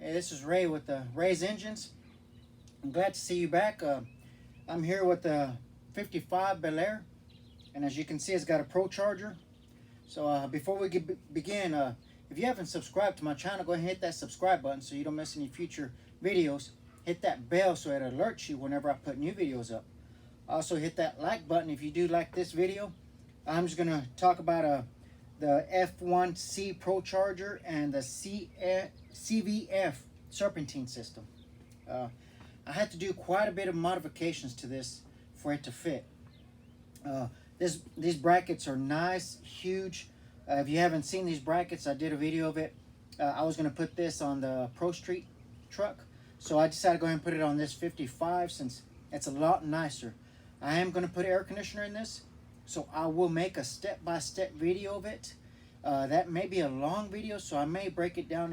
Hey, this is Ray with the Ray's Engines. I'm glad to see you back. I'm here with the 55 Belair, and as you can see, it's got a ProCharger. So before we begin, if you haven't subscribed to my channel, go ahead and hit that subscribe button so you don't miss any future videos. Hit that bell so it alerts you whenever I put new videos up. Also hit that like button if you do like this video. I'm just going to talk about the F1C ProCharger and the CVF Serpentine system. I had to do quite a bit of modifications to this for it to fit. These brackets are nice, huge. If you haven't seen these brackets, I did a video of it. I was going to put this on the Pro Street truck, so I decided to go ahead and put it on this 55 since it's a lot nicer. I am going to put air conditioner in this, so I will make a step-by-step video of it. That may be a long video, so I may break it down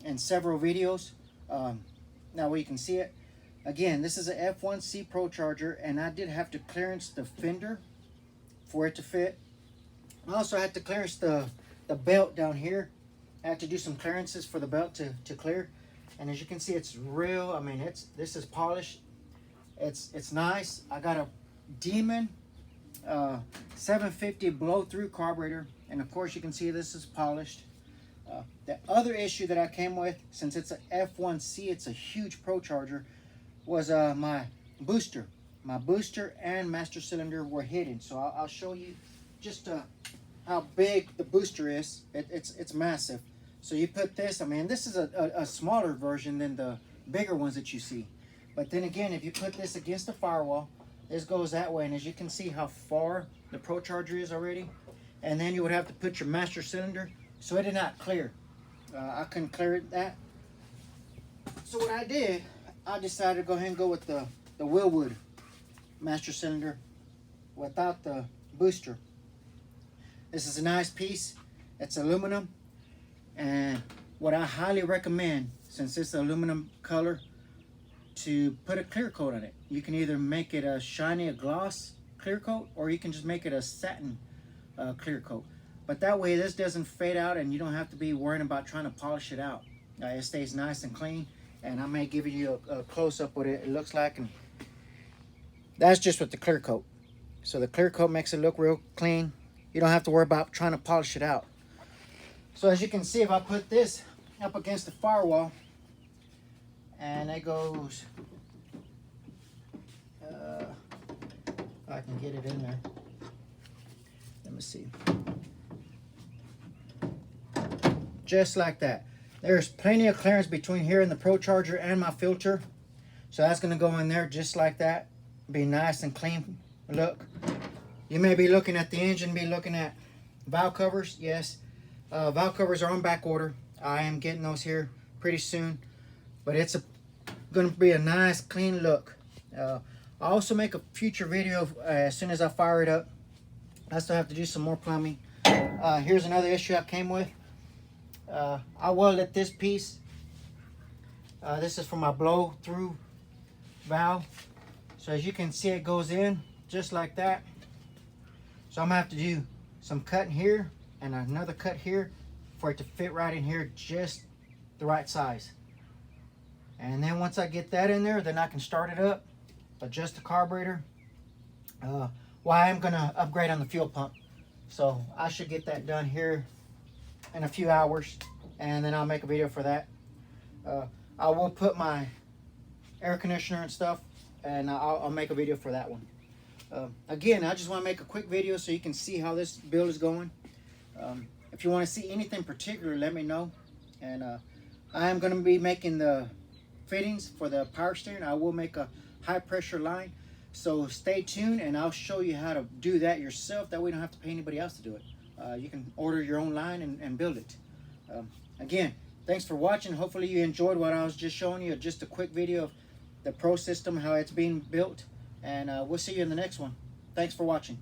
in several videos. That way you can see it. Again, this is a F1C ProCharger, and I did have to clearance the fender for it to fit. I also had to clearance the belt down here. I had to do some clearances for the belt to clear. And as you can see, it's real. I mean, this is polished. It's nice. I got a Demon 750 blow-through carburetor, and of course you can see this is polished. The other issue that I came with, since it's an F1C, it's a huge ProCharger, was my booster. My booster and master cylinder were hidden. So I'll show you just how big the booster is. It's massive. So you put this, I mean, this is a smaller version than the bigger ones that you see. But then again, if you put this against the firewall, this goes that way. And as you can see how far the ProCharger is already. And then you would have to put your master cylinder. So it did not clear. I couldn't clear it that. So what I did, I decided to go ahead and go with the Willwood master cylinder without the booster. This is a nice piece. It's aluminum, and what I highly recommend, since it's aluminum color, to put a clear coat on it. You can either make it a shiny, a gloss clear coat, or you can just make it a satin clear coat. But that way this doesn't fade out and you don't have to be worrying about trying to polish it out. It stays nice and clean, and I may give you a close-up what it looks like. And that's just with the clear coat. So the clear coat makes it look real clean. You don't have to worry about trying to polish it out. So as you can see, if I put this up against the firewall, and it goes, if I can get it in there. Let me see. Just like that. There's plenty of clearance between here and the ProCharger and my filter. So that's going to go in there just like that. Be nice and clean look. You may be looking at the engine, be looking at valve covers. Yes, valve covers are on back order. I am getting those here pretty soon. But it's going to be a nice clean look. I'll also make a future video as soon as I fire it up. I still have to do some more plumbing. Here's another issue I came with. I welded this piece. This is for my blow through valve. So as you can see, it goes in just like that. So I'm gonna have to do some cutting here and another cut here for it to fit right in here, just the right size. And then once I get that in there, then I can start it up, adjust the carburetor. Well, I am gonna upgrade on the fuel pump, so I should get that done here in a few hours, and then I'll make a video for that. I will put my air conditioner and stuff, and I'll make a video for that one. Again, I just want to make a quick video so you can see how this build is going. If you want to see anything particular, let me know. And I am going to be making the fittings for the power steering. I will make a high pressure line, so stay tuned, and I'll show you how to do that yourself. That way you don't have to pay anybody else to do it. You can order your own line and build it. Again, thanks for watching. Hopefully you enjoyed what I was just showing you. Just a quick video of the Pro system, how it's being built. And we'll see you in the next one. Thanks for watching.